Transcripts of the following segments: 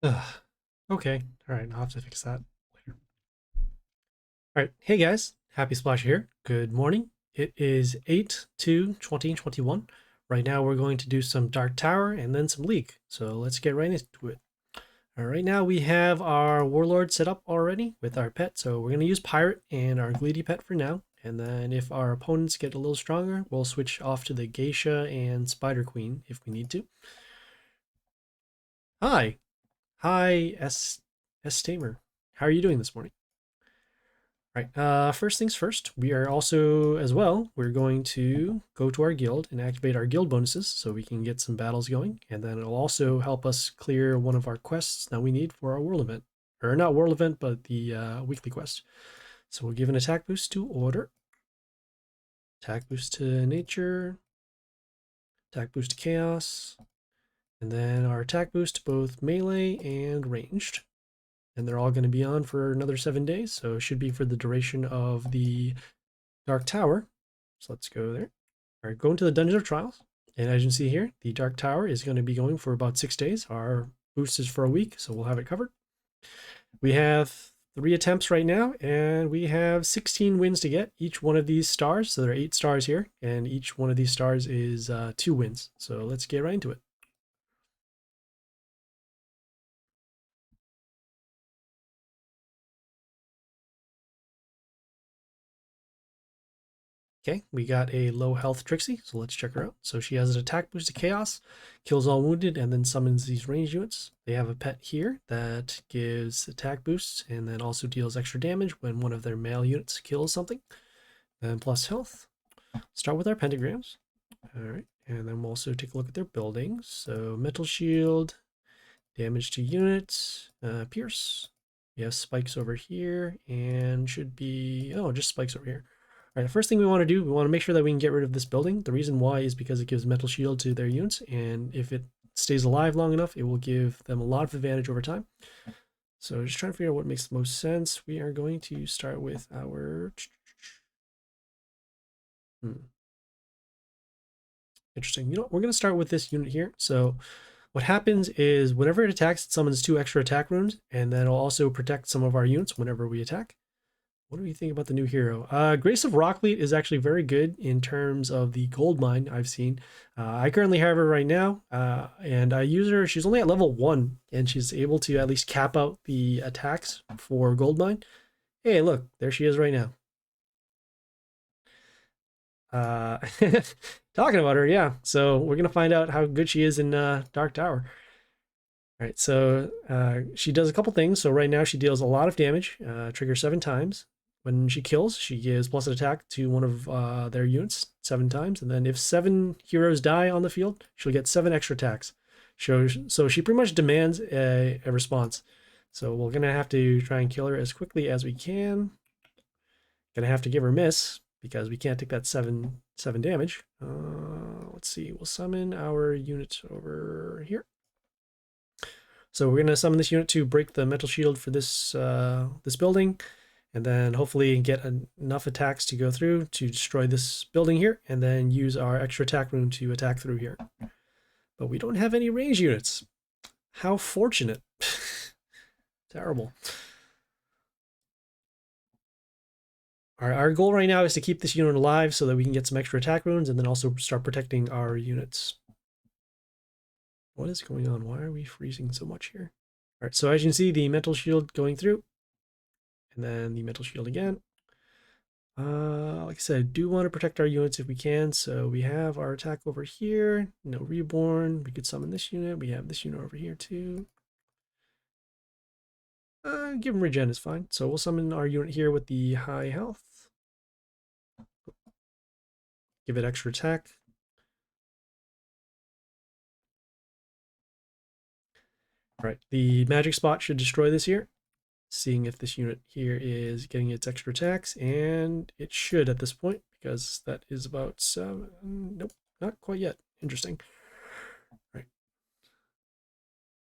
Ugh. Okay. All right. I'll have to fix that later. All right. Hey guys. Happysplasher here. Good morning. It is 8/2/2021. Right now we're going to do some Dark Tower and then some League. So let's get right into it. All right. Now we have our Warlord set up already with our pet. So we're going to use Pirate and our Greedy pet for now. And then if our opponents get a little stronger, we'll switch off to the Geisha and Spider Queen if we need to. Hi. Hi, S Tamer. How are you doing this morning? All right. First things first, we are also, as well, we're going to go to our guild and activate our guild bonuses so we can get some battles going. And then it'll also help us clear one of our quests that we need for our world event. Or not world event, but the weekly quest. So we'll give an attack boost to order, attack boost to nature, attack boost to chaos, and then our attack boost to both melee and ranged. And they're all going to be on for another 7 days, so it should be for the duration of the Dark Tower. So let's go there. All right, go into the Dungeon of Trials. And as you can see here, the Dark Tower is going to be going for about 6 days. Our boost is for a week, so we'll have it covered. We have 3 attempts right now, and we have 16 wins to get each one of these stars. So there are 8 stars here, and each one of these stars is 2 wins. So let's get right into it. Okay, we got a low health Trixie, so let's check her out. So she has an attack boost to Chaos, kills all wounded, and then summons these ranged units. They have a pet here that gives attack boosts and then also deals extra damage when one of their male units kills something. Then plus health. Start with our pentagrams. All right, and then we'll also take a look at their buildings. So metal shield, damage to units, pierce. We have spikes over here, and should be, oh, just spikes over here. All right, the first thing we want to do, we want to make sure that we can get rid of this building. The reason why is because it gives metal shield to their units, and if it stays alive long enough, it will give them a lot of advantage over time. So just trying to figure out what makes the most sense. We are going to start with our... Interesting. You know, we're going to start with this unit here. So what happens is whenever it attacks, it summons 2 extra attack runes, and then it'll also protect some of our units whenever we attack. What do we think about the new hero? Grace of Rockfleet is actually very good in terms of the gold mine I've seen. I currently have her right now, and I use her. She's only at level 1, and she's able to at least cap out the attacks for gold mine. Hey, look, there she is right now. Talking about her, yeah. So we're gonna find out how good she is in Dark Tower. All right, so she does a couple things. So right now she deals a lot of damage, trigger 7 times. When she kills, she gives plus an attack to one of their units 7 times. And then if 7 heroes die on the field, she'll get 7 extra attacks. So she pretty much demands a response. So we're going to have to try and kill her as quickly as we can. Going to have to give her a miss because we can't take that 7 damage. Let's see. We'll summon our unit over here. So we're going to summon this unit to break the metal shield for this this building, and then hopefully get enough attacks to go through to destroy this building here, and then use our extra attack rune to attack through here. But we don't have any range units. How fortunate. Terrible. Our goal right now is to keep this unit alive so that we can get some extra attack runes and then also start protecting our units. What is going on? Why are we freezing so much here? All right, so as you can see, the metal shield going through, and then the metal shield again. Like I said, I do want to protect our units if we can. So we have our attack over here. No reborn. We could summon this unit. We have this unit over here too. Give him regen is fine. So we'll summon our unit here with the high health. Give it extra attack. All right, the magic spot should destroy this here. Seeing if this unit here is getting its extra attacks, and it should at this point because that is about 7. Nope, not quite yet. Interesting. All right.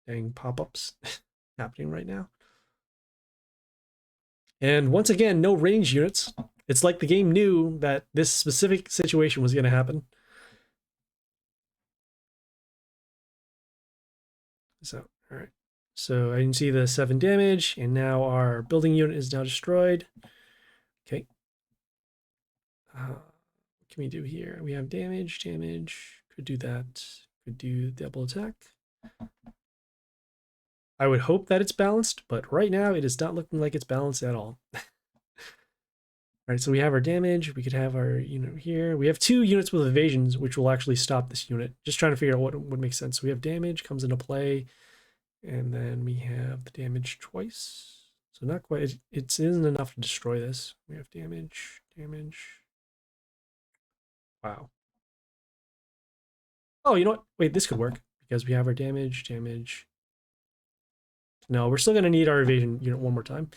Dang pop-ups happening right now. And once again, no range units. It's like the game knew that this specific situation was going to happen. So, all right. So I can see the 7 damage, and now our building unit is now destroyed. Okay. What can we do here? We have damage. Could do that. Could do double attack. I would hope that it's balanced, but right now it is not looking like it's balanced at all. All right, so we have our damage. We could have our unit here. We have 2 units with evasions, which will actually stop this unit. Just trying to figure out what would make sense. So we have damage comes into play, and then we have the damage twice. So not quite. It isn't enough to destroy this. We have damage. Wow. Oh, you know what? Wait, this could work because we have our damage. No, we're still going to need our evasion unit one more time.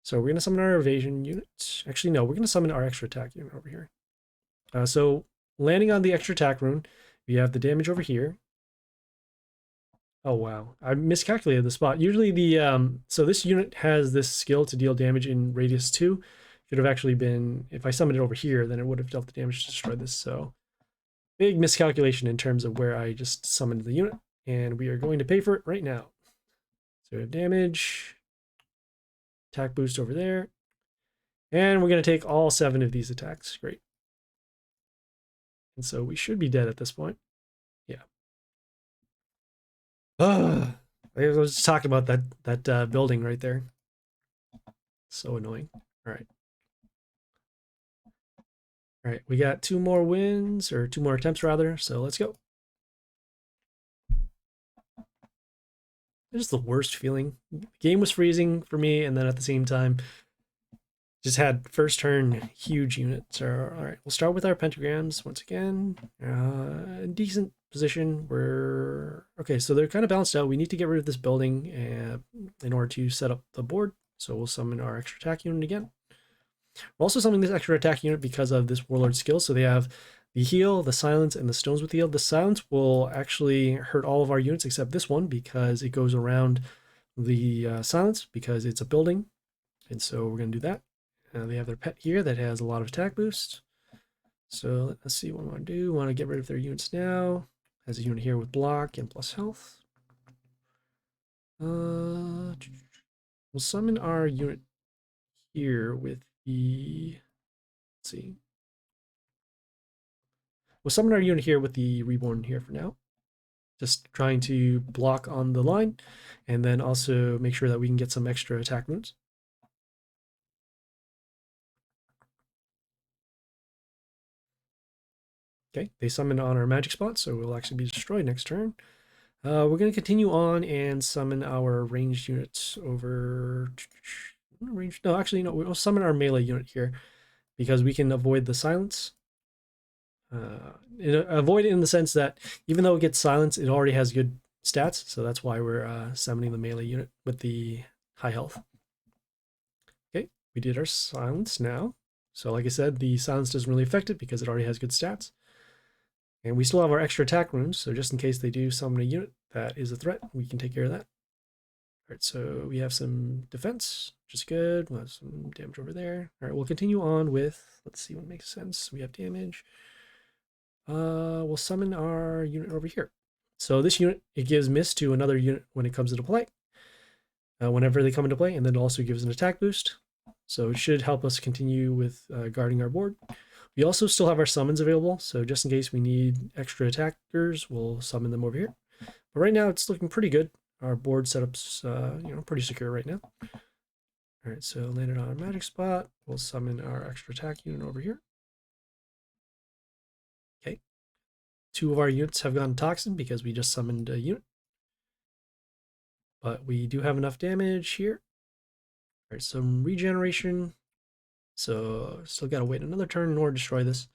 So we're going to summon our evasion unit. Actually, no, we're going to summon our extra attack unit over here. So landing on the extra attack rune, we have the damage over here. Oh, wow. I miscalculated the spot. Usually so this unit has this skill to deal damage in radius 2. Should have actually been, if I summoned it over here, then it would have dealt the damage to destroy this. So big miscalculation in terms of where I just summoned the unit. And we are going to pay for it right now. So we have damage, attack boost over there. And we're going to take all 7 of these attacks. Great. And so we should be dead at this point. Yeah. I was just talking about that building right there. So annoying. All right. All right, we got 2 more wins, or 2 more attempts rather, so let's go. It's the worst feeling. The game was freezing for me, and then at the same time, just had first turn huge units. All right, we'll start with our pentagrams once again. Decent position. Okay, so they're kind of balanced out. We need to get rid of this building in order to set up the board. So we'll summon our extra attack unit again. We're also summoning this extra attack unit because of this warlord skill. So they have the heal, the silence, and the stones with heal. The silence will actually hurt all of our units except this one because it goes around the silence because it's a building. And so we're going to do that. They have their pet here that has a lot of attack boost. So let's see what we want to do. We want to get rid of their units now. Has a unit here with block and plus health. We'll summon our unit here with the, let's see. We'll summon our unit here with the reborn here for now. Just trying to block on the line and then also make sure that we can get some extra attack moves. Okay, they summon on our magic spot, so we'll actually be destroyed next turn. We're going to continue on and summon our ranged units over... No, actually, no, we'll summon our melee unit here because we can avoid the silence. Avoid it in the sense that even though it gets silence, it already has good stats, so that's why we're summoning the melee unit with the high health. Okay, we did our silence now. So like I said, the silence doesn't really affect it because it already has good stats. And we still have our extra attack runes, so just in case they do summon a unit that is a threat, we can take care of that. All right, so we have some defense, which is good. We'll have some damage over there. All right, we'll continue on with, let's see what makes sense. We have damage. We'll summon our unit over here. So this unit, it gives miss to another unit when it comes into play. Whenever they come into play, and then it also gives an attack boost. So it should help us continue with guarding our board. We also still have our summons available, so just in case we need extra attackers, we'll summon them over here. But right now, it's looking pretty good. Our board setup's pretty secure right now. All right, so landed on a magic spot. We'll summon our extra attack unit over here. Okay. 2 of our units have gone toxin because we just summoned a unit. But we do have enough damage here. All right, some regeneration. So still got to wait another turn in order to destroy this.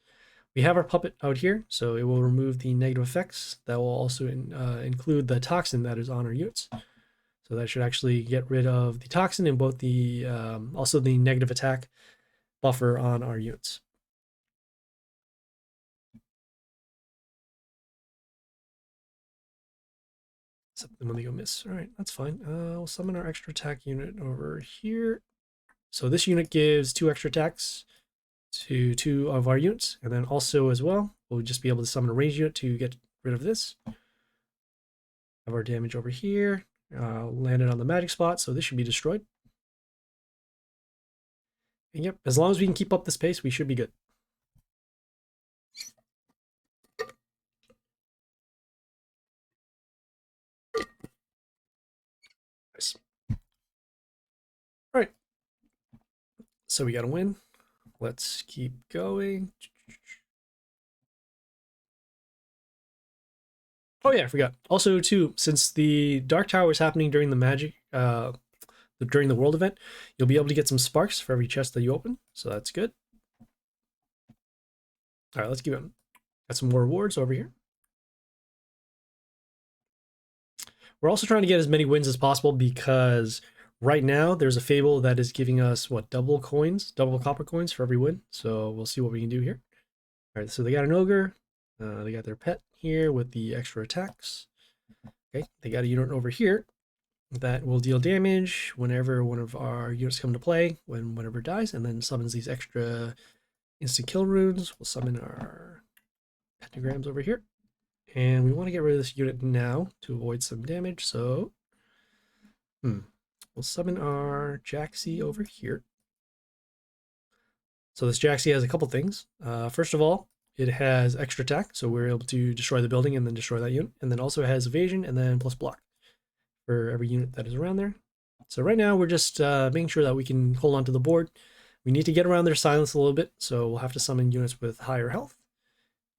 We have our puppet out here, so it will remove the negative effects. That will also include the toxin that is on our units. So that should actually get rid of the toxin and both the also the negative attack buffer on our units. Something when they go miss. All right, that's fine. We'll summon our extra attack unit over here. So this unit gives 2 extra attacks to 2 of our units, and then also as well, we'll just be able to summon a ranged unit to get rid of this. Have our damage over here. landed on the magic spot, so this should be destroyed. And yep, as long as we can keep up this pace, we should be good. Nice. All right. So we got to win. Let's keep going. Oh yeah, I forgot. Also, too, since the Dark Tower is happening during the magic, during the world event, you'll be able to get some sparks for every chest that you open. So that's good. All right, let's keep going. Got some more rewards over here. We're also trying to get as many wins as possible because right now there's a fable that is giving us what, double copper coins for every win. So we'll see what we can do here. All right, so they got an ogre. They got their pet here with the extra attacks. Okay, they got a unit over here that will deal damage whenever one of our units come to play, whenever it dies, and then summons these extra instant kill runes. We'll summon our pentagrams over here. And we want to get rid of this unit now to avoid some damage, so we'll summon our Jaxie over here. So this Jaxie has a couple things. First of all, it has extra attack, so we're able to destroy the building and then destroy that unit. And then also it has evasion and then plus block for every unit that is around there. So right now we're just making sure that we can hold on to the board. We need to get around their silence a little bit, so we'll have to summon units with higher health.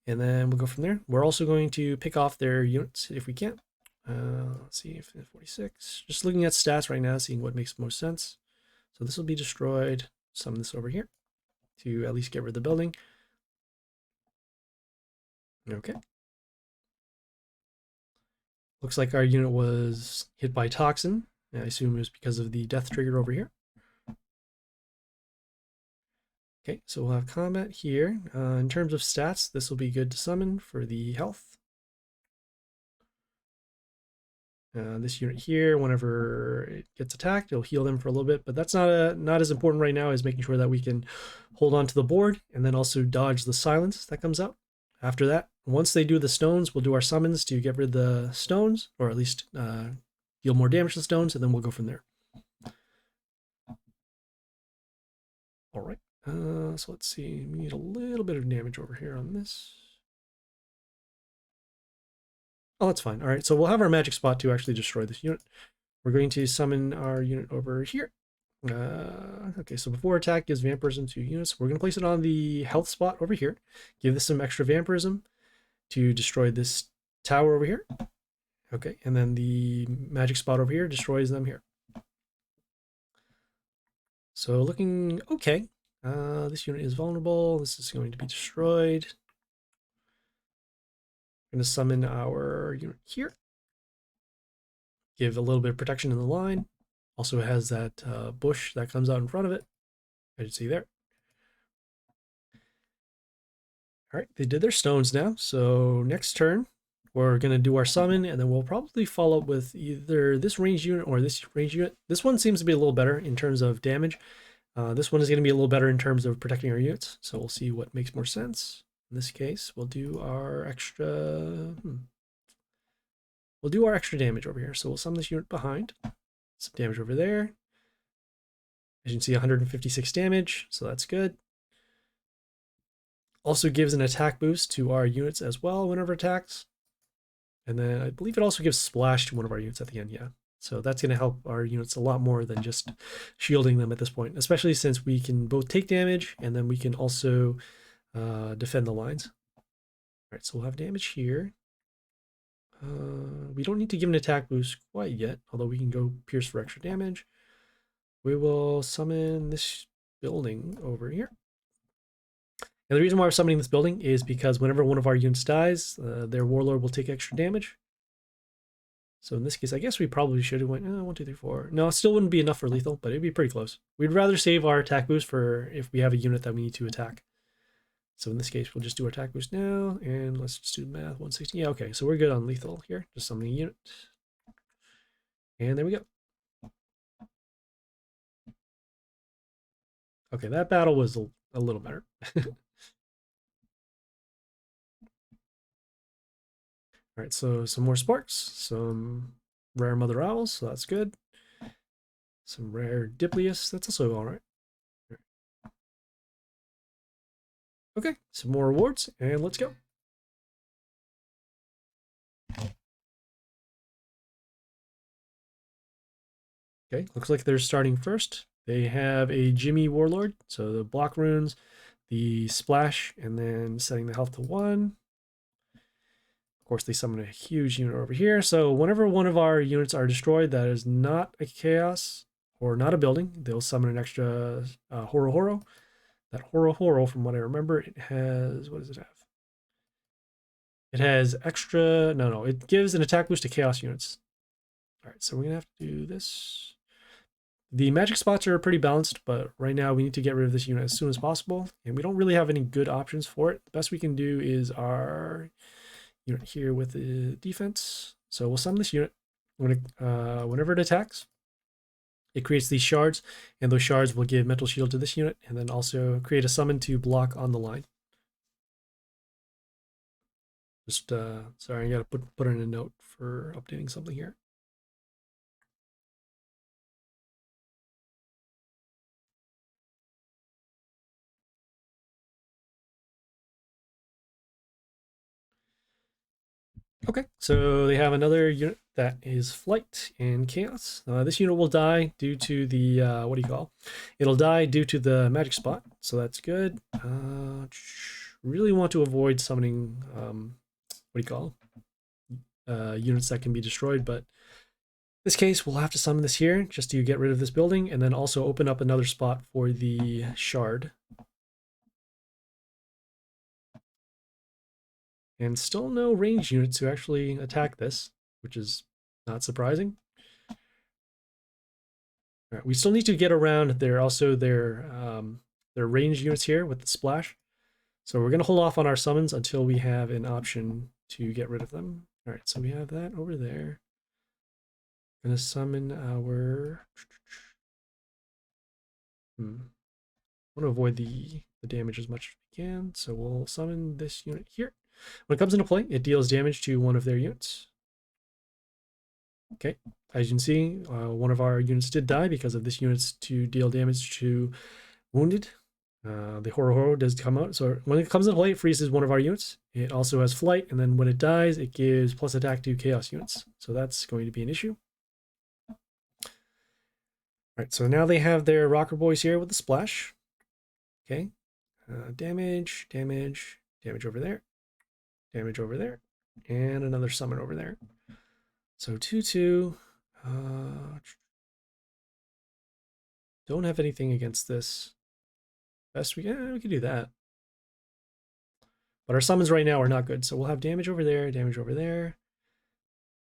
And then we'll go from there. We're also going to pick off their units if we can. Let's see, if 46. Just looking at stats right now, seeing what makes most sense. So this will be destroyed. Summon this over here to at least get rid of the building. Okay. Looks like our unit was hit by toxin. I assume it was because of the death trigger over here. Okay, so we'll have combat here. In terms of stats, this will be good to summon for the health. This unit here, whenever it gets attacked, it'll heal them for a little bit, but that's not as important right now as making sure that we can hold on to the board and then also dodge the silence that comes out. After that, once they do the stones, we'll do our summons to get rid of the stones, or at least deal more damage to the stones, and then we'll go from there. All right. So let's see, we need a little bit of damage over here on this. Oh, that's fine. All right, so we'll have our magic spot to actually destroy this unit. We're going to summon our unit over here. Okay, so before attack gives vampirism to units, we're going to place it on the health spot over here. Give this some extra vampirism to destroy this tower over here. Okay, and then the magic spot over here destroys them here. So looking okay. This unit is vulnerable. This is going to be destroyed. I'm going to summon our unit here. Give a little bit of protection in the line. Also has that bush that comes out in front of it. As you see there. All right, they did their stones now. So next turn, we're going to do our summon, and then we'll probably follow up with either this range unit or this range unit. This one seems to be a little better in terms of damage. This one is going to be a little better in terms of protecting our units. So we'll see what makes more sense. In this case, we'll do our extra... We'll do our extra damage over here. So we'll summon this unit behind. Some damage over there. As you can see, 156 damage, so that's good. Also gives an attack boost to our units as well whenever attacks. And then I believe it also gives splash to one of our units at the end, yeah. So that's going to help our units a lot more than just shielding them at this point, especially since we can both take damage and then we can also defend the lines. All right, so we'll have damage here. We don't need to give an attack boost quite yet, although we can go pierce for extra damage. We will summon this building over here. And the reason why we're summoning this building is because whenever one of our units dies, their warlord will take extra damage. So in this case, I guess we probably should have went 1, 2, 3, 4. No, it still wouldn't be enough for lethal, but it'd be pretty close. We'd rather save our attack boost for if we have a unit that we need to attack. So in this case, we'll just do our attack boost now, and let's just do the math. 160. Yeah, okay, so we're good on lethal here. Just summoning a unit. And there we go. Okay, that battle was a little better. All right, so some more sparks, some rare mother owls, so that's good. Some rare Diplius, that's also all right. Okay, some more rewards, and let's go. Okay, looks like they're starting first. They have a Jimmy Warlord, so the block runes, the splash, and then setting the health to 1. Of course, they summon a huge unit over here. So whenever one of our units are destroyed, that is not a chaos or not a building, they'll summon an extra Horo Horo. That Horo Horo, from what I remember, it has, what does it have? It has extra, no, it gives an attack boost to chaos units. All right, so we're gonna have to do this. The magic spots are pretty balanced, but right now we need to get rid of this unit as soon as possible, and we don't really have any good options for it. The best we can do is our unit here with the defense. So we'll summon this unit. Whenever it attacks, it creates these shards, and those shards will give mental shield to this unit, and then also create a summon to block on the line. Just sorry, I gotta put in a note for updating something here. Okay, so they have another unit that is Flight and Chaos. This unit will die due to the, what do you call? It'll die due to the magic spot, so that's good. Really want to avoid summoning, what do you call? Units that can be destroyed, but in this case, we'll have to summon this here just to get rid of this building, and then also open up another spot for the shard. And still no ranged units to actually attack this, which is not surprising. All right, we still need to get around their ranged units here with the splash. So we're gonna hold off on our summons until we have an option to get rid of them. All right, so we have that over there. Gonna summon our. I want to avoid the damage as much as we can, so we'll summon this unit here. When it comes into play, it deals damage to one of their units. Okay, as you can see, one of our units did die because of this unit's to deal damage to wounded. The Horo Horo does come out, so when it comes into play, it freezes one of our units. It also has flight, and then when it dies, it gives plus attack to chaos units. So that's going to be an issue. All right, so now they have their rocker boys here with the splash. Okay, damage over there. Damage over there, and another summon over there. So 2/2. Don't have anything against this. Best we can do that. But our summons right now are not good, so we'll have damage over there, damage over there.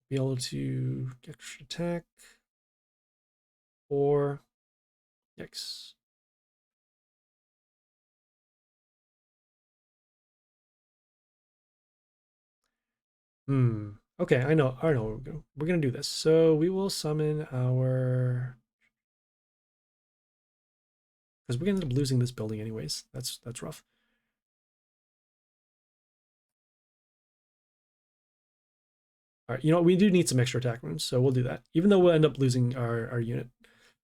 Be able to get extra attack. 4. Yikes. Okay, I know we're gonna do this. So we will summon our, because we're gonna end up losing this building anyways. That's rough. All right, you know, we do need some extra attack runes, so we'll do that, even though we'll end up losing our unit.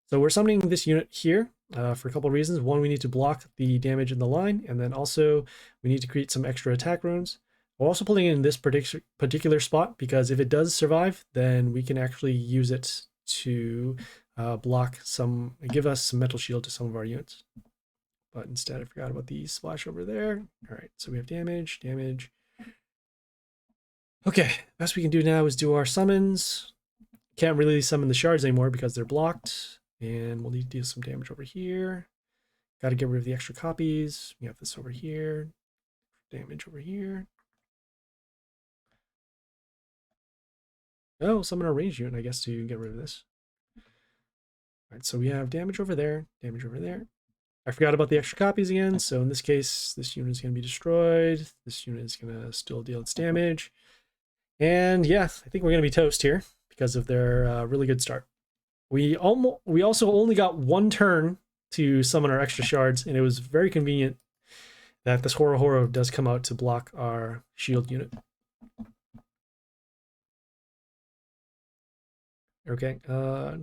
So we're summoning this unit here for a couple of reasons. One, we need to block the damage in the line, and then also we need to create some extra attack runes. We're also putting it in this particular spot because if it does survive, then we can actually use it to block some, give us some mental shield to some of our units. But instead, I forgot about the splash over there. All right, so we have damage. Okay, best we can do now is do our summons. Can't really summon the shards anymore because they're blocked. And we'll need to do some damage over here. Got to get rid of the extra copies. We have this over here. Damage over here. Oh, summon a ranged unit, I guess, to get rid of this. All right, so we have damage over there, damage over there. I forgot about the extra copies again, so in this case, this unit is going to be destroyed. This unit is going to still deal its damage. And yeah, I think we're going to be toast here because of their really good start. We also only got one turn to summon our extra shards, and it was very convenient that this Horo Horo does come out to block our shield unit. Okay,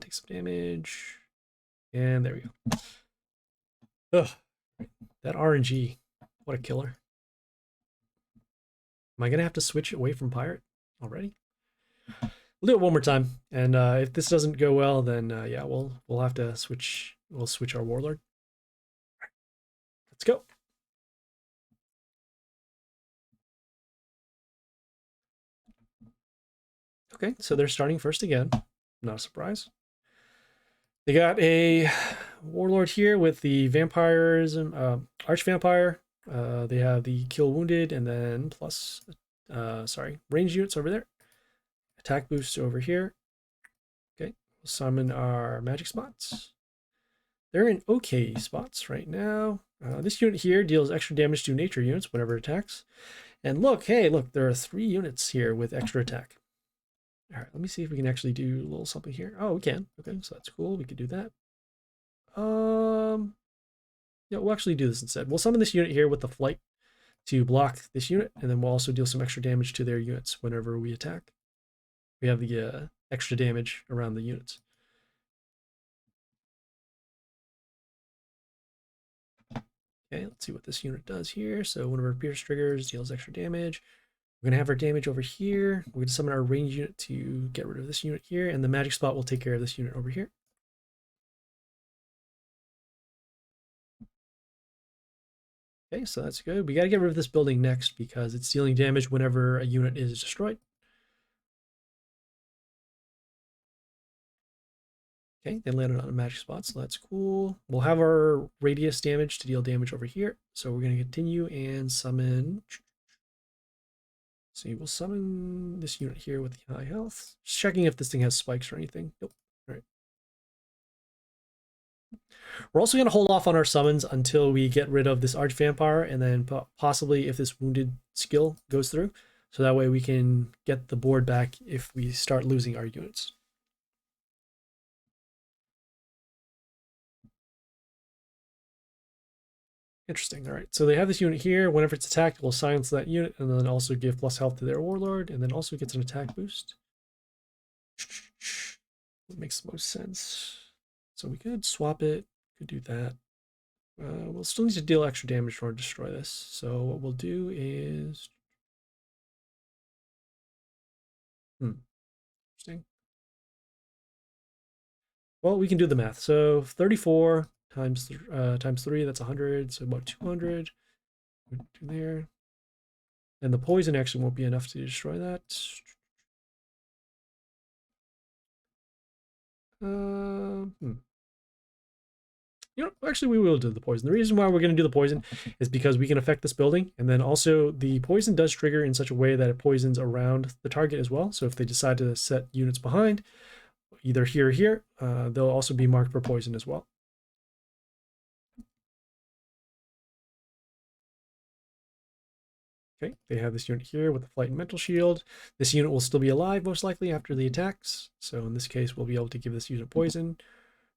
take some damage. And there we go. Ugh, that RNG, what a killer. Am I gonna have to switch away from pirate already? We'll do it one more time, and if this doesn't go well, then yeah, we'll have to switch. We'll switch our warlord. Right, let's go. Okay, so they're starting first again. Not a surprise. They got a warlord here with the vampirism, arch vampire. They have the kill wounded, and then plus, sorry, range units over there. Attack boost over here. Okay, we'll summon our magic spots. They're in okay spots right now. This unit here deals extra damage to nature units whenever it attacks. And look, hey, look, there are 3 units here with extra attack. All right, let me see if we can actually do a little something here. Oh, we can. Okay, so that's cool. We could do that. Yeah, we'll actually do this instead. We'll summon this unit here with the flight to block this unit, and then we'll also deal some extra damage to their units whenever we attack. We have the extra damage around the units. Okay, let's see what this unit does here. So one of our pierce triggers deals extra damage. We're gonna have our damage over here. We're gonna summon our range unit to get rid of this unit here, and the magic spot will take care of this unit over here. Okay, so that's good. We gotta get rid of this building next because it's dealing damage whenever a unit is destroyed. Okay, they landed on a magic spot, so that's cool. We'll have our radius damage to deal damage over here. So we're gonna continue and summon. So we'll summon this unit here with the high health. Just checking if this thing has spikes or anything. Nope. All right. We're also going to hold off on our summons until we get rid of this arch vampire, and then possibly if this wounded skill goes through. So that way we can get the board back if we start losing our units. Interesting. All right. So they have this unit here. Whenever it's attacked, we'll silence that unit and then also give plus health to their warlord, and then also gets an attack boost. That makes the most sense. So we could swap it. Could do that. We'll still need to deal extra damage in order to destroy this. So what we'll do is... Interesting. Well, we can do the math. So 34 times 3, that's 100. So about 200. Do there. And the poison actually won't be enough to destroy that. You know, actually, we will do the poison. The reason why we're going to do the poison is because we can affect this building. And then also the poison does trigger in such a way that it poisons around the target as well. So if they decide to set units behind, either here or here, they'll also be marked for poison as well. Okay, they have this unit here with the flight and mental shield. This unit will still be alive most likely after the attacks. So in this case, we'll be able to give this unit poison.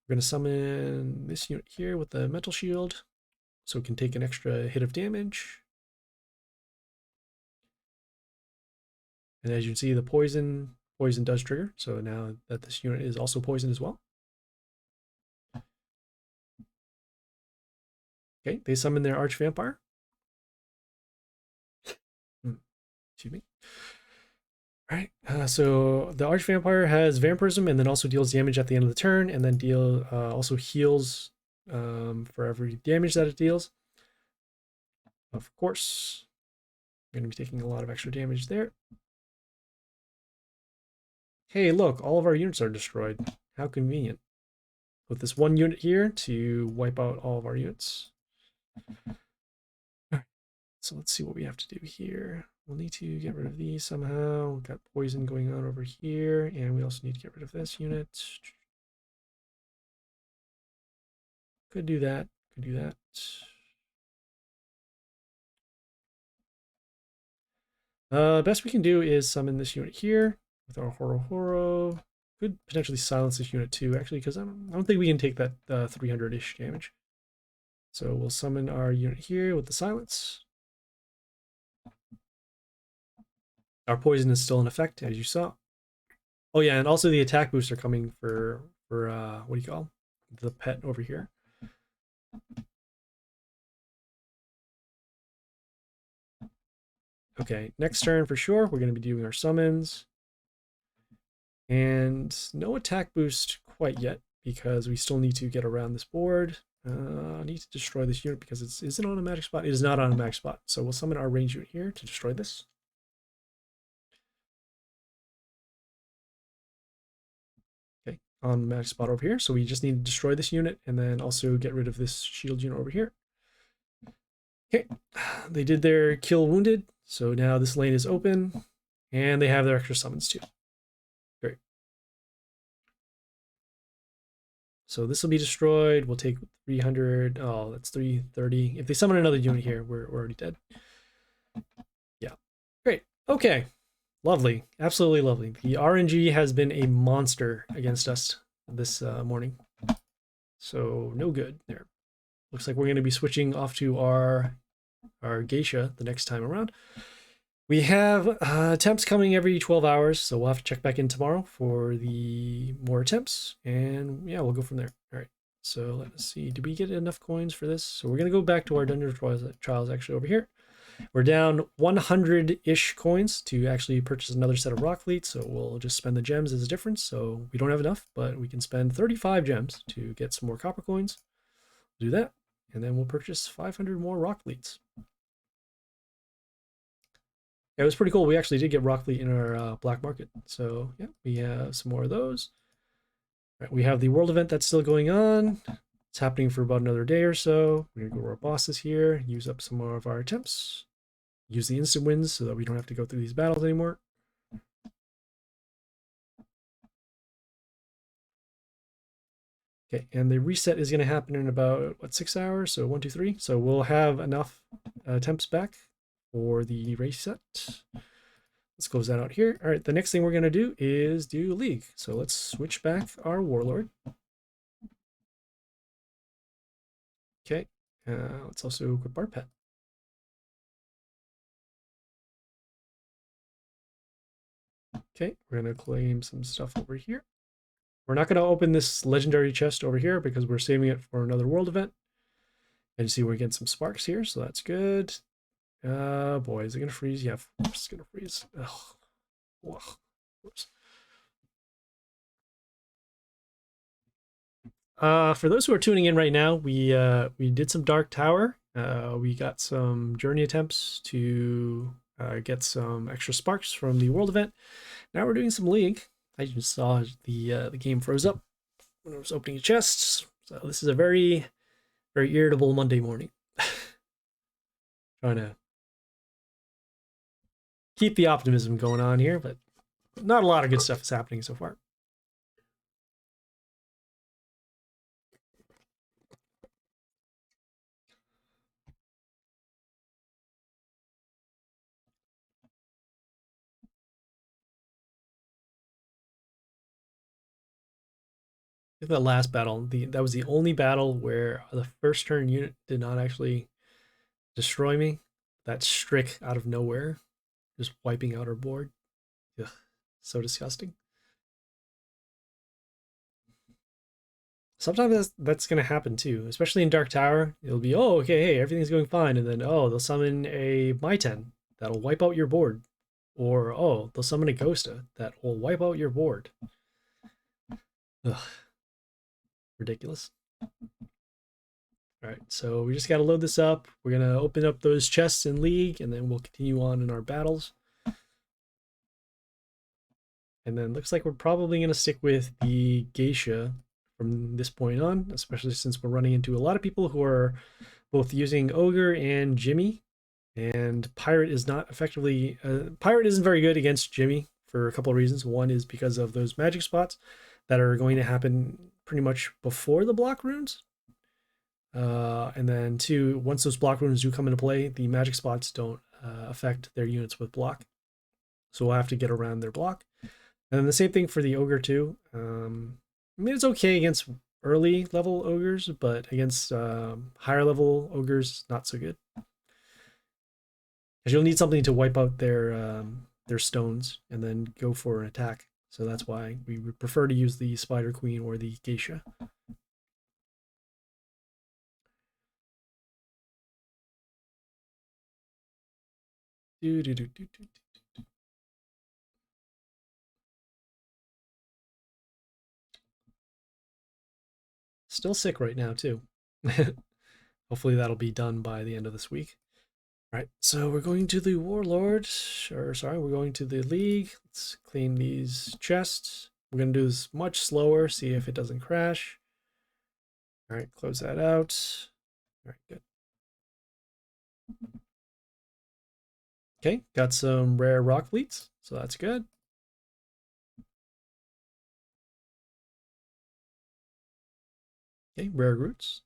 We're going to summon this unit here with the metal shield, so it can take an extra hit of damage. And as you can see, the poison does trigger. So now that this unit is also poisoned as well. Okay, they summon their arch vampire. Excuse me. All right, so the arch vampire has vampirism and then also deals damage at the end of the turn, and then also heals for every damage that it deals. Of course, we're going to be taking a lot of extra damage there. Hey, look, all of our units are destroyed. How convenient. With this one unit here to wipe out all of our units. All right, so let's see what we have to do here. We'll need to get rid of these somehow. We've got poison going on over here, and we also need to get rid of this unit. Could do that. Could do that. Best we can do is summon this unit here with our Horo. Could potentially silence this unit too, actually, because I don't think we can take that 300-ish damage. So we'll summon our unit here with the silence. Our poison is still in effect, as you saw. Oh yeah, and also the attack boosts are coming for what do you call the pet over here. Okay, next turn for sure, we're going to be doing our summons. And no attack boost quite yet, because we still need to get around this board. I need to destroy this unit because is it on a magic spot? It is not on a magic spot. So we'll summon our range unit here to destroy this. Okay, on the magic spot over here. So we just need to destroy this unit and then also get rid of this shield unit over here. Okay, they did their kill wounded. So now this lane is open and they have their extra summons too. Great. So this will be destroyed. We'll take 300. Oh, that's 330. If they summon another unit here, we're already dead. Yeah. Great. Okay. Lovely. Absolutely lovely. The RNG has been a monster against us this morning. So no good there. Looks like we're going to be switching off to our geisha the next time around. We have attempts coming every 12 hours, so we'll have to check back in tomorrow for the more attempts, and yeah, we'll go from there. All right, so let's see. Did we get enough coins for this? So we're going to go back to our Dungeon Trials actually over here. We're down 100-ish coins to actually purchase another set of Rockfleet, so we'll just spend the gems as a difference. So we don't have enough, but we can spend 35 gems to get some more copper coins. Do that, and then we'll purchase 500 more Rockfleets. It was pretty cool. We actually did get Rockfleet in our black market. So yeah, we have some more of those. Right, we have the world event that's still going on. It's happening for about another day or so. We're gonna go to our bosses here, use up some more of our attempts, use the instant wins so that we don't have to go through these battles anymore. Okay, and the reset is gonna happen in about, what, 6 hours? So 1, 2, 3. So we'll have enough attempts back for the reset. Let's close that out here. All right, the next thing we're going to do is do League. So let's switch back our Warlord. Okay, let's also equip our pet. Okay, we're going to claim some stuff over here. We're not going to open this legendary chest over here because we're saving it for another world event. And you see we're getting some sparks here, so that's good. Boy, is it going to freeze? Yeah, it's going to freeze. Ugh. Ugh. Oops. For those who are tuning in right now, we did some Dark Tower. We got some journey attempts to get some extra sparks from the world event. Now we're doing some League. I just saw the game froze up when I was opening chests. So this is a very, very irritable Monday morning. Trying to keep the optimism going on here, but not a lot of good stuff is happening so far. The last battle, that was the only battle where the first turn unit did not actually destroy me. That Strick out of nowhere, just wiping out our board. Ugh, so disgusting. Sometimes that's gonna happen too, especially in Dark Tower. It'll be, oh, okay, hey, everything's going fine, and then oh, they'll summon a Myten that'll wipe out your board, or oh, they'll summon a Ghosta that will wipe out your board. Ugh, ridiculous. All right, so we just got to load this up. We're going to open up those chests in League, and then we'll continue on in our battles. And then looks like we're probably going to stick with the Geisha from this point on, especially since we're running into a lot of people who are both using Ogre and Jimmy. And Pirate is not effectively... Pirate isn't very good against Jimmy for a couple of reasons. One is because of those magic spots that are going to happen pretty much before the block runes. And then two, once those block runes do come into play, the magic spots don't affect their units with block. So we'll have to get around their block. And then the same thing for the Ogre too. I mean, it's okay against early level Ogres, but against higher level Ogres, not so good. Because you'll need something to wipe out their stones and then go for an attack. So that's why we would prefer to use the Spider Queen or the Geisha. Still sick right now, too. Hopefully that'll be done by the end of this week. All right, so we're going to the Warlord, or sorry, we're going to the League. Let's clean these chests. We're going to do this much slower, see if it doesn't crash. All right, close that out. All right, good. Okay, got some rare rock fleets, so that's good. Okay, rare roots.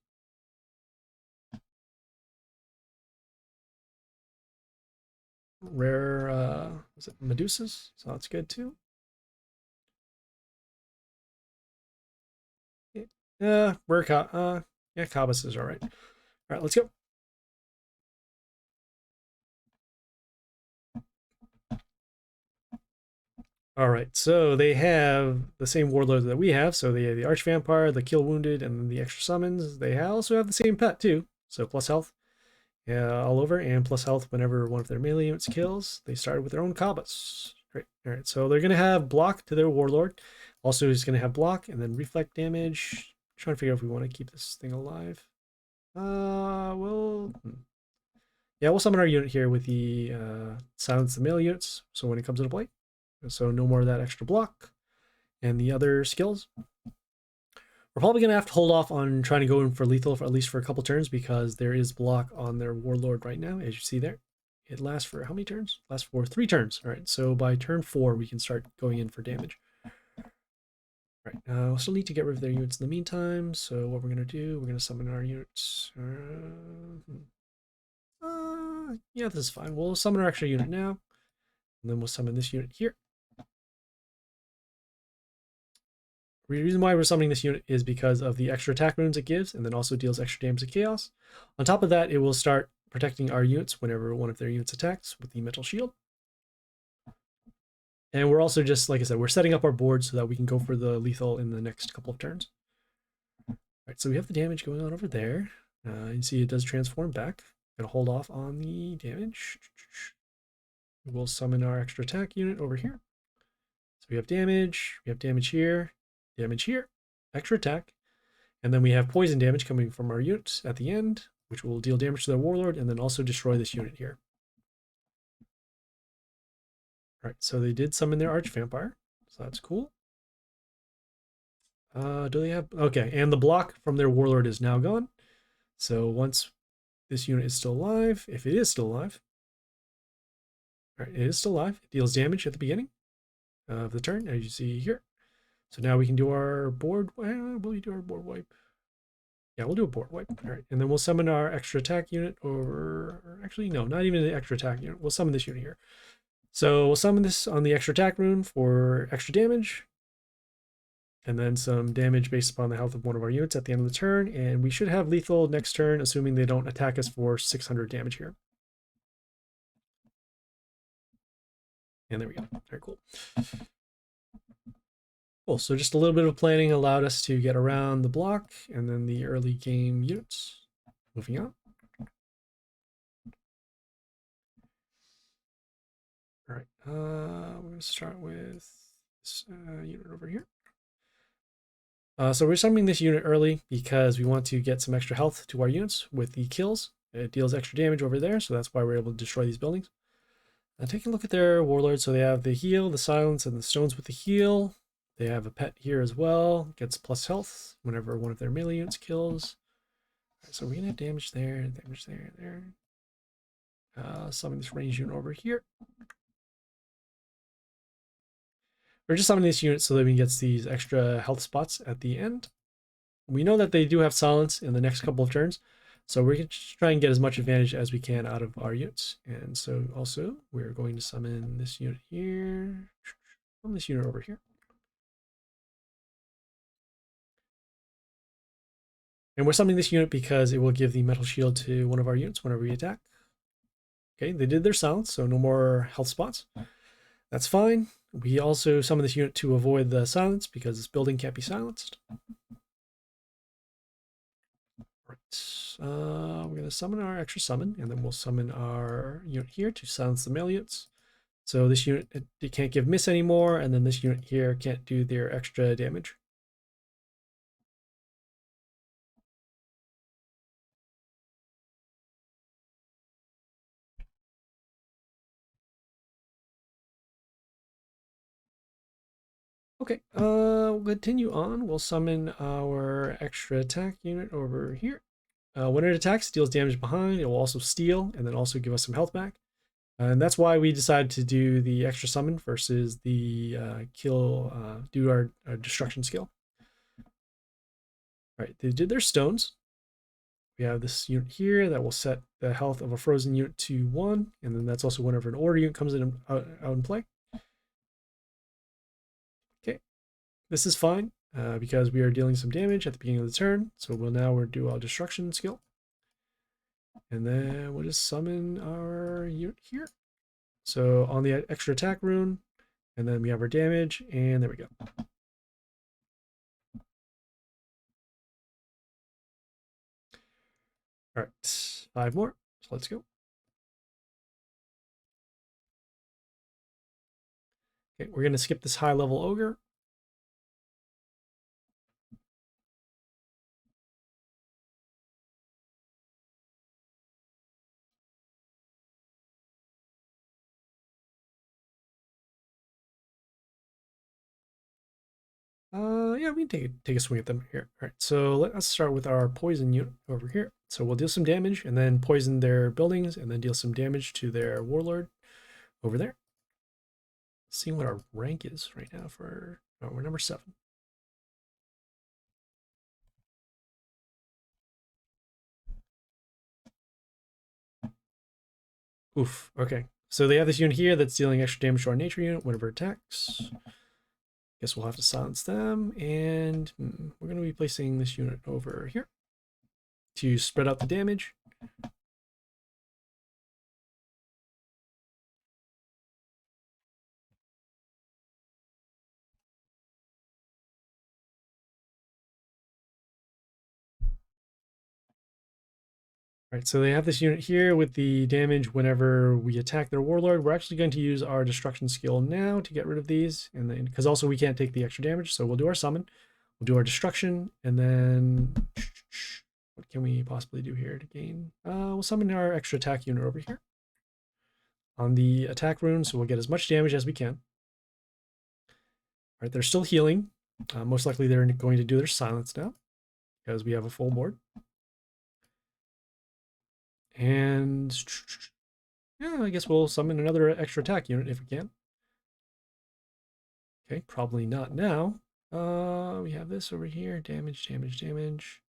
Rare, is it Medusas? So that's good too. Yeah, rare, yeah, Cabas is all right. All right, let's go. All right, so they have the same warlords that we have. So they have the Arch Vampire, the Kill Wounded, and the extra summons. They also have the same pet too. So plus health all over, and plus health whenever one of their melee units kills. They started with their own Cabas. Great. All right, so they're going to have block to their warlord. Also, he's going to have block and then reflect damage. I'm trying to figure out if we want to keep this thing alive. Yeah, we'll summon our unit here with the silence the melee units. So when it comes into play. So no more of that extra block and the other skills. We're probably going to have to hold off on trying to go in for lethal for at least for a couple turns because there is block on their warlord right now, as you see there. It lasts for how many turns? Lasts for 3 turns. All right, so by turn 4, we can start going in for damage. All right, we'll still need to get rid of their units in the meantime. So what we're going to do, we're going to summon our units. Yeah, this is fine. We'll summon our extra unit now. And then we'll summon this unit here. The reason why we're summoning this unit is because of the extra attack runes it gives, and then also deals extra damage to chaos. On top of that, it will start protecting our units whenever one of their units attacks with the metal shield. And we're also just, like I said, we're setting up our board so that we can go for the lethal in the next couple of turns. All right, so we have the damage going on over there. You see it does transform back. Gotta hold off on the damage. We'll summon our extra attack unit over here. So we have damage here, extra attack, and then we have poison damage coming from our units at the end, which will deal damage to their warlord and then also destroy this unit here. All right, so they did summon their Arch Vampire, so that's cool. Do they have... Okay, and the block from their warlord is now gone. So once this unit is still alive, if it is still alive... All right, it is still alive. It deals damage at the beginning of the turn, as you see here. So now we can do our board... Will we do our board wipe? Yeah, we'll do a board wipe. All right, and then we'll summon our extra attack unit over... Actually, no, not even the extra attack unit. We'll summon this unit here. So we'll summon this on the extra attack rune for extra damage. And then some damage based upon the health of one of our units at the end of the turn. And we should have lethal next turn, assuming they don't attack us for 600 damage here. And there we go. Very cool. Cool, so just a little bit of planning allowed us to get around the block and then the early game units. Moving on. All right, we're going to start with this unit over here. So we're summoning this unit early because we want to get some extra health to our units with the kills. It deals extra damage over there, so that's why we're able to destroy these buildings. Take a look at their warlords. So they have the heal, the silence, and the stones with the heal. They have a pet here as well. Gets plus health whenever one of their melee units kills. Right, so we're gonna have damage there, there. Summon this range unit over here. We're just summoning this unit so that we can get these extra health spots at the end. We know that they do have silence in the next couple of turns, so we're going to try and get as much advantage as we can out of our units. And so also we're going to summon this unit here, summon this unit over here. And we're summoning this unit because it will give the metal shield to one of our units whenever we attack. Okay, they did their silence, so no more health spots. That's fine. We also summon this unit to avoid the silence because this building can't be silenced. Right. We're going to summon our extra summon, and then we'll summon our unit here to silence the male units. So this unit, it can't give miss anymore, and then this unit here can't do their extra damage. Okay, we'll continue on. We'll summon our extra attack unit over here. When it attacks, it deals damage behind. It will also steal and then also give us some health back. And that's why we decided to do the extra summon versus the do our destruction skill. All right, they did their stones. We have this unit here that will set the health of a frozen unit to 1, and then that's also whenever an order unit comes in out in play. Okay, this is fine because we are dealing some damage at the beginning of the turn. So we'll do our destruction skill, and then we'll just summon our unit here. So on the extra attack rune, and then we have our damage, and there we go. All right, 5 more. So let's go. Okay, we're gonna skip this high level ogre. Yeah, we can take a swing at them here. All right, so let's start with our poison unit over here. So we'll deal some damage and then poison their buildings and then deal some damage to their warlord over there. Seeing what our rank is right now for, oh, we're number 7. Oof, okay. So they have this unit here that's dealing extra damage to our nature unit whenever it attacks. Guess we'll have to silence them, and we're going to be placing this unit over here to spread out the damage. All right, so they have this unit here with the damage whenever we attack their warlord. We're actually going to use our destruction skill now to get rid of these, and then because also we can't take the extra damage, so we'll do our summon, we'll do our destruction, and then what can we possibly do here to gain? We'll summon our extra attack unit over here on the attack rune, so we'll get as much damage as we can. All right, they're still healing. Most likely they're going to do their silence now because we have a full board. And yeah, I guess we'll summon another extra attack unit if we can. Okay, probably not now. We have this over here. Damage, damage, damage.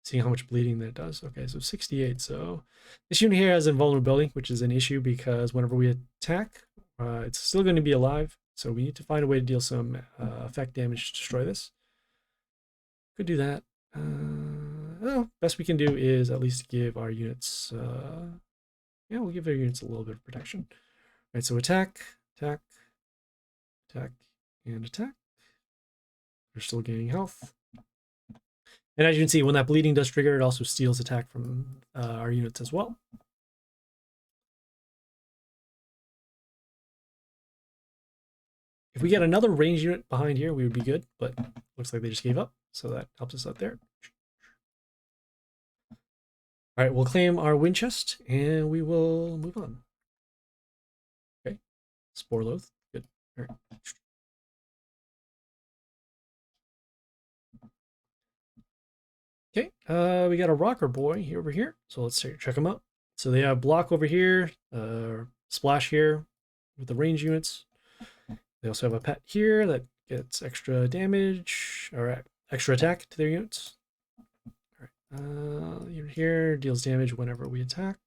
Seeing how much bleeding that does. Okay, so 68. So this unit here has invulnerability, which is an issue because whenever we attack, it's still going to be alive. So we need to find a way to deal some effect damage to destroy this. Could do that. Well, best we can do is at least give our units, yeah, we'll give our units a little bit of protection. All right, so attack, attack, attack, and attack. They're still gaining health. And as you can see, when that bleeding does trigger, it also steals attack from our units as well. If we get another range unit behind here, we would be good, but looks like they just gave up, so that helps us out there. All right, we'll claim our wind chest, and we will move on. Okay, Spore Loath, good. All right. Okay, we got a rocker boy here over here, so let's check them out. So they have block over here, splash here with the range units. They also have a pet here that gets extra damage, or extra attack to their units. All right, unit here deals damage whenever we attack.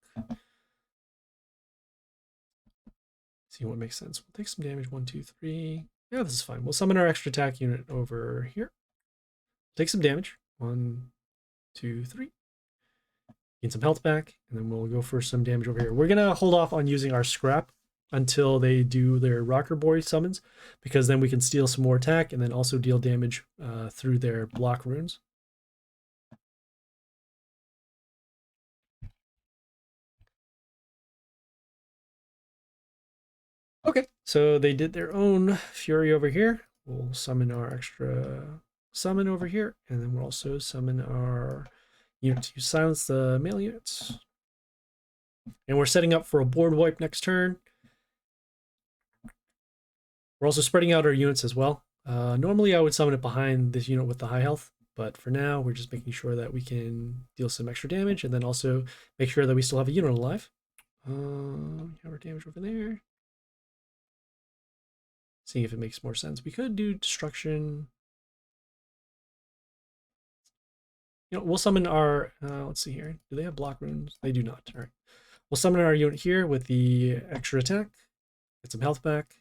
See what makes sense. We'll take some damage. 1, 2, 3. Yeah, this is fine. We'll summon our extra attack unit over here. Take some damage. 1, 2, 3. Gain some health back, and then we'll go for some damage over here. We're going to hold off on using our scrap until they do their rocker boy summons, because then we can steal some more attack and then also deal damage through their block runes. Okay, so they did their own fury over here. We'll summon our extra summon over here, and then we'll also summon our unit to silence the melee units. And we're setting up for a board wipe next turn. We're also spreading out our units as well. Normally I would summon it behind this unit with the high health, but for now we're just making sure that we can deal some extra damage and then also make sure that we still have a unit alive. We have our damage over there. Seeing if it makes more sense. We could do destruction. You know, we'll summon our, let's see here. Do they have block runes? They do not. All right. We'll summon our unit here with the extra attack. Get some health back.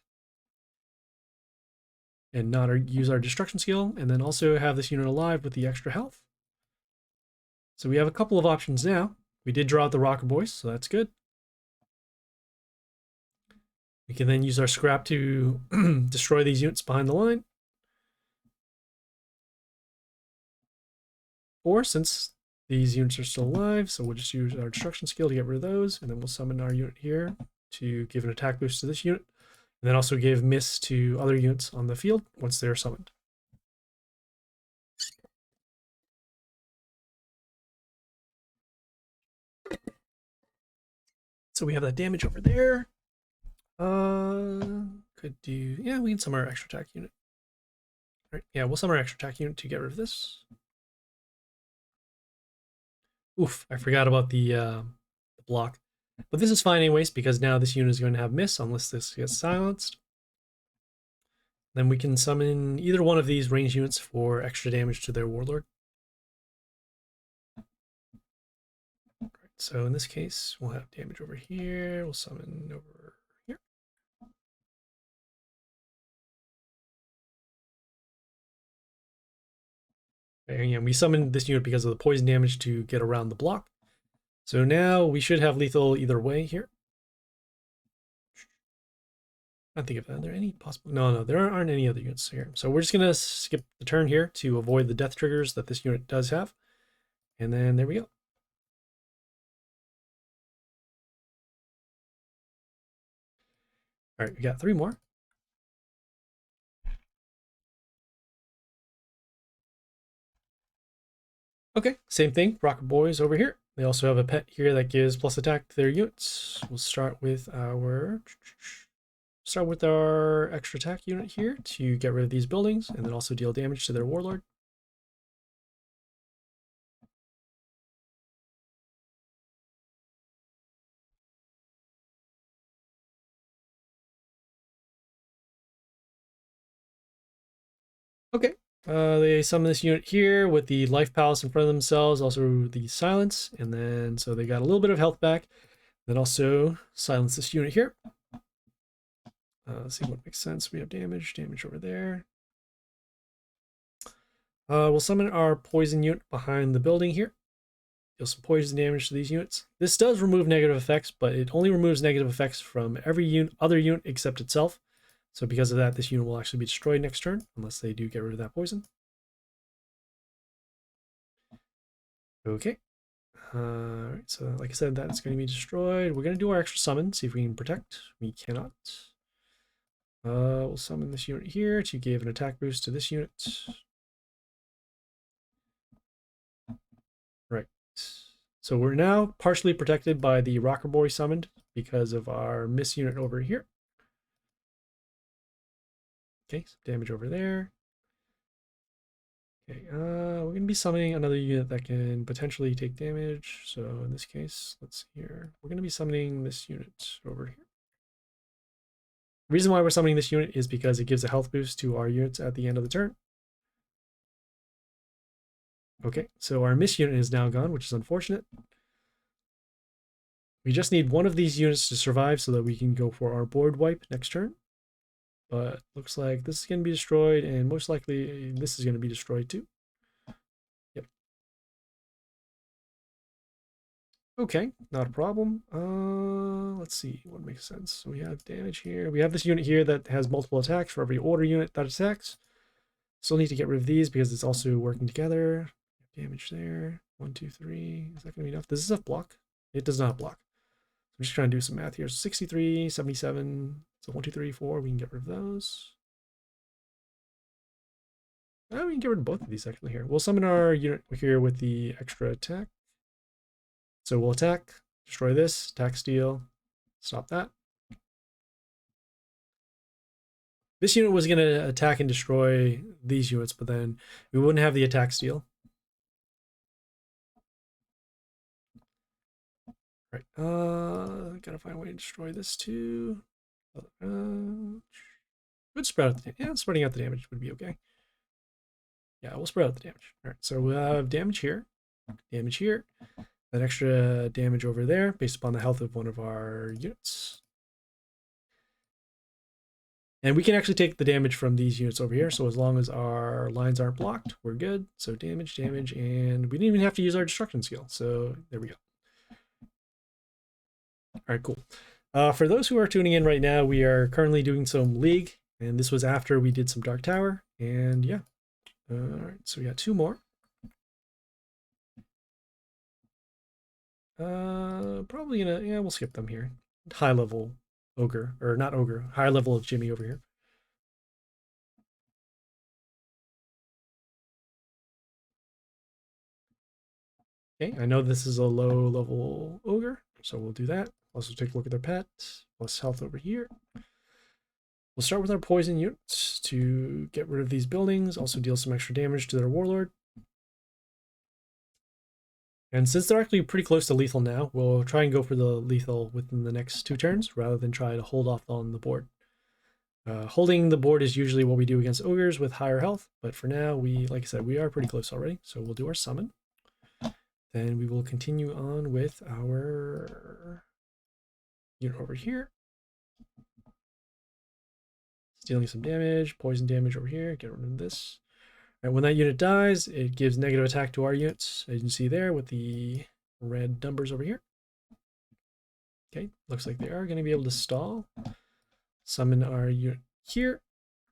And not use our destruction skill. And then also have this unit alive with the extra health. So we have a couple of options now. We did draw out the rocker boys, so that's good. We can then use our scrap to destroy these units behind the line. Or since these units are still alive, so we'll just use our destruction skill to get rid of those, and then we'll summon our unit here to give an attack boost to this unit, and then also give miss to other units on the field once they're summoned. So we have that damage over there. Could do, yeah, we can summon our extra attack unit. All right, yeah, we'll summon our extra attack unit to get rid of this. Oof, I forgot about the block. But this is fine anyways, because now this unit is going to have miss unless this gets silenced. Then we can summon either one of these ranged units for extra damage to their warlord. Right, so in this case, we'll have damage over here. We'll summon over here. And we summoned this unit because of the poison damage to get around the block. So now we should have lethal either way here. I think if are there any possible. No, there aren't any other units here. So we're just gonna skip the turn here to avoid the death triggers that this unit does have. And then there we go. All right, we got 3 more. Okay, same thing. Rocket boys over here. They also have a pet here that gives plus attack to their units. We'll start with our extra attack unit here to get rid of these buildings and then also deal damage to their warlord. Okay, they summon this unit here with the life palace in front of themselves, also the silence, and then so they got a little bit of health back. Then also silence this unit here. Let's see what makes sense. We have damage over there. We'll summon our poison unit behind the building here. Deal some poison damage to these units. This does remove negative effects, but it only removes negative effects from every other unit except itself. So because of that, this unit will actually be destroyed next turn, unless they do get rid of that poison. Okay. Alright, so like I said, that's going to be destroyed. We're going to do our extra summon, see if we can protect. We cannot. We'll summon this unit here to give an attack boost to this unit. Right. So we're now partially protected by the Rocker Boy summoned because of our miss unit over here. Okay, some damage over there. Okay, we're going to be summoning another unit that can potentially take damage. So in this case, let's see here. We're going to be summoning this unit over here. The reason why we're summoning this unit is because it gives a health boost to our units at the end of the turn. Okay, so our miss unit is now gone, which is unfortunate. We just need one of these units to survive so that we can go for our board wipe next turn. But looks like this is going to be destroyed, and most likely this is going to be destroyed too. Yep. Okay, not a problem. Let's see what makes sense. So we have damage here. We have this unit here that has multiple attacks for every order unit that attacks. Still need to get rid of these because it's also working together. Damage there. 1, 2, 3. Is that going to be enough? Does this have block? It does not block. I'm just trying to do some math here. 63, 77. So 1, 2, 3, 4. We can get rid of those. Oh, we can get rid of both of these actually here. We'll summon our unit here with the extra attack. So we'll attack, destroy this, attack, steal, stop that. This unit was going to attack and destroy these units, but then we wouldn't have the attack steal. Right. Gotta find a way to destroy this too. Good spread out the damage. Yeah, spreading out the damage would be okay. Yeah, we'll spread out the damage. All right, so we'll have damage here, that extra damage over there based upon the health of one of our units. And we can actually take the damage from these units over here. So as long as our lines aren't blocked, we're good. So damage, and we didn't even have to use our destruction skill. So there we go. All right, cool. For those who are tuning in right now, we are currently doing some League, and this was after we did some Dark Tower. And yeah, all right, so we got 2 more. Probably gonna, yeah, we'll skip them here. High level ogre, or not ogre, high level of Jimmy over here. Okay, I know this is a low level ogre, so we'll do that. Also take a look at their pet, plus health over here. We'll start with our poison units to get rid of these buildings, also deal some extra damage to their warlord. And since they're actually pretty close to lethal now, we'll try and go for the lethal within the next 2 turns rather than try to hold off on the board. Holding the board is usually what we do against ogres with higher health, but for now, like I said, we are pretty close already. So we'll do our summon. Then we will continue on with our unit over here. Stealing some damage, poison damage over here, get rid of this. All right, when that unit dies, it gives negative attack to our units, as you can see there with the red numbers over here. Okay, looks like they are going to be able to stall. Summon our unit here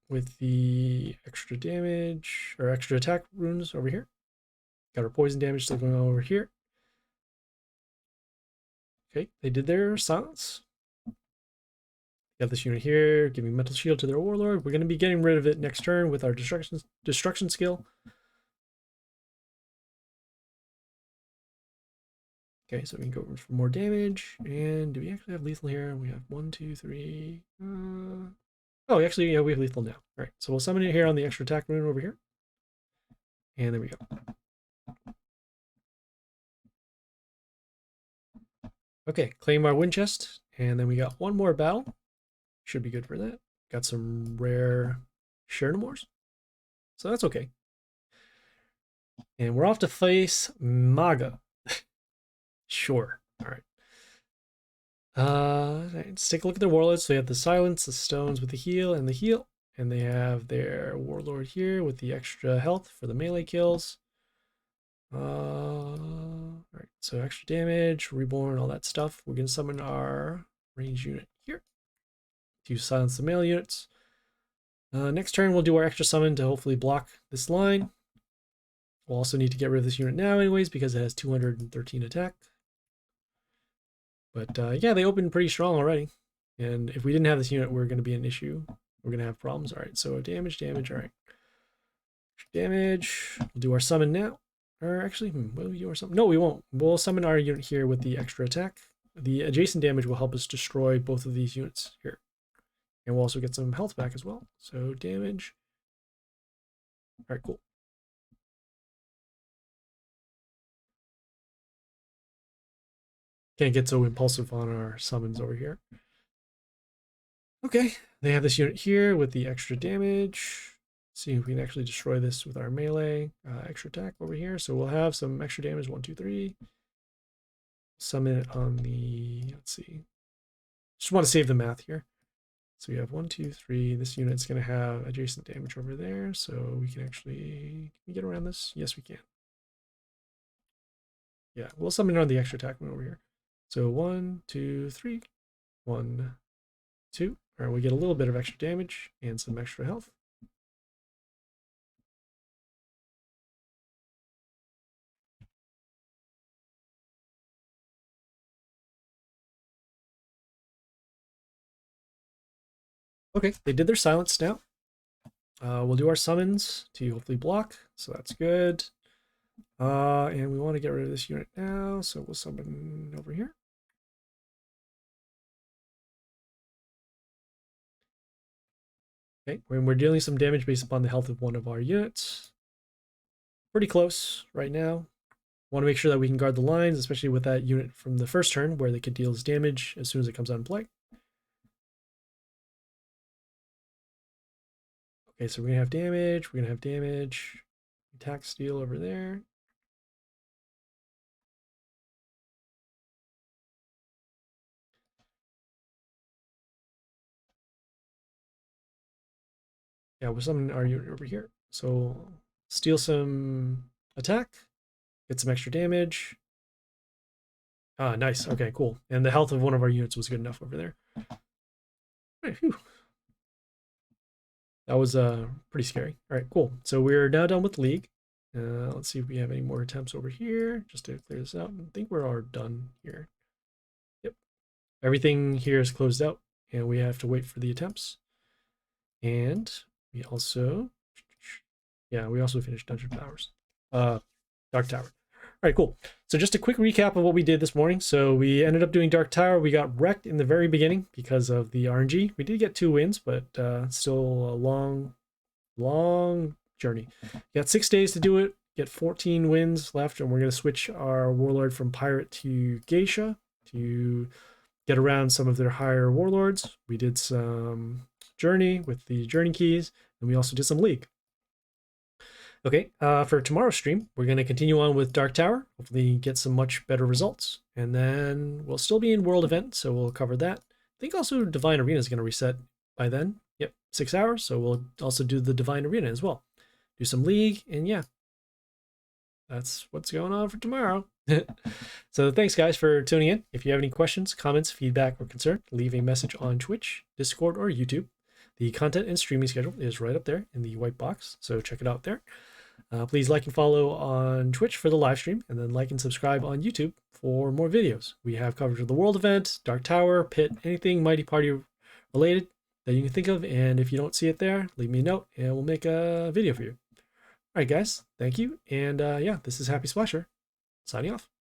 with the extra damage, or extra attack runes over here. Got our poison damage still going on over here. Okay, they did their silence. Got this unit here, giving mental shield to their warlord. We're going to be getting rid of it next turn with our destruction skill. Okay, so we can go for more damage. And do we actually have lethal here? We have 1, 2, 3. Oh, actually, yeah, we have lethal now. All right, so we'll summon it here on the extra attack rune over here. And there we go. Okay, claim our wind chest. And then we got 1 more battle. Should be good for that. Got some rare Chernomores. So that's okay. And we're off to face Maga. Sure. All right. Let's take a look at their warlords. So they have the silence, the stones with the heal, and the heal. And they have their warlord here with the extra health for the melee kills. All right. So extra damage, reborn, all that stuff. We're going to summon our range unit here to silence the melee units. Next turn, we'll do our extra summon to hopefully block this line. We'll also need to get rid of this unit now anyways because it has 213 attack. But yeah, they opened pretty strong already. And if we didn't have this unit, we're going to be an issue. We're going to have problems. All right, so damage, all right. Damage, we'll do our summon now. Or actually, will we do our summon? No, we won't. We'll summon our unit here with the extra attack. The adjacent damage will help us destroy both of these units here. And we'll also get some health back as well. So damage. All right, cool. Can't get so impulsive on our summons over here. Okay, they have this unit here with the extra damage. See if we can actually destroy this with our melee. Extra attack over here. So we'll have some extra damage. 1, 2, 3. Summon it on the, let's see. Just want to save the math here. So we have 1, 2, 3. This unit's going to have adjacent damage over there. So we can actually, can we get around this? Yes, we can. Yeah, we'll summon on the extra attack one over here. So 1, 2, 3. 1, 2. All right, we get a little bit of extra damage and some extra health. Okay, they did their silence now. We'll do our summons to hopefully block, so that's good. And we want to get rid of this unit now, so we'll summon over here. Okay, when we're dealing some damage based upon the health of one of our units. Pretty close right now. Want to make sure that we can guard the lines, especially with that unit from the first turn where they could deal us damage as soon as it comes out in play. Okay, so we're going to have damage. We're going to have damage. Attack steal over there. Yeah, we'll summon our unit over here. So steal some attack. Get some extra damage. Ah, nice. Okay, cool. And the health of one of our units was good enough over there. Right, phew. That was pretty scary. All right, cool. So we're now done with League. Let's see if we have any more attempts over here, just to clear this out. I think we're all done here. Yep. Everything here is closed out, and we have to wait for the attempts. And we also, yeah, we also finished Dungeon Powers. Dark Tower. All right, cool. So just a quick recap of what we did this morning. So we ended up doing Dark Tower. We got wrecked in the very beginning because of the RNG. We did get 2 wins, but still a long journey. You got 6 days to do it. Get 14 wins left, and we're going to switch our Warlord from Pirate to Geisha to get around some of their higher Warlords. We did some Journey with the Journey keys, and we also did some League. Okay, for tomorrow's stream, we're going to continue on with Dark Tower, hopefully get some much better results, and then we'll still be in World Event, so we'll cover that. I think also Divine Arena is going to reset by then. Yep, 6 hours, so we'll also do the Divine Arena as well. Do some League, and yeah, that's what's going on for tomorrow. So thanks, guys, for tuning in. If you have any questions, comments, feedback, or concern, leave a message on Twitch, Discord, or YouTube. The content and streaming schedule is right up there in the white box, so check it out there. Please like and follow on Twitch for the live stream, and then like and subscribe on YouTube for more videos. We have coverage of the World Event, Dark Tower, Pit, anything Mighty Party related that you can think of, and if you don't see it there, leave me a note, and we'll make a video for you. All right, guys, thank you, and yeah, this is Happysplasher, signing off.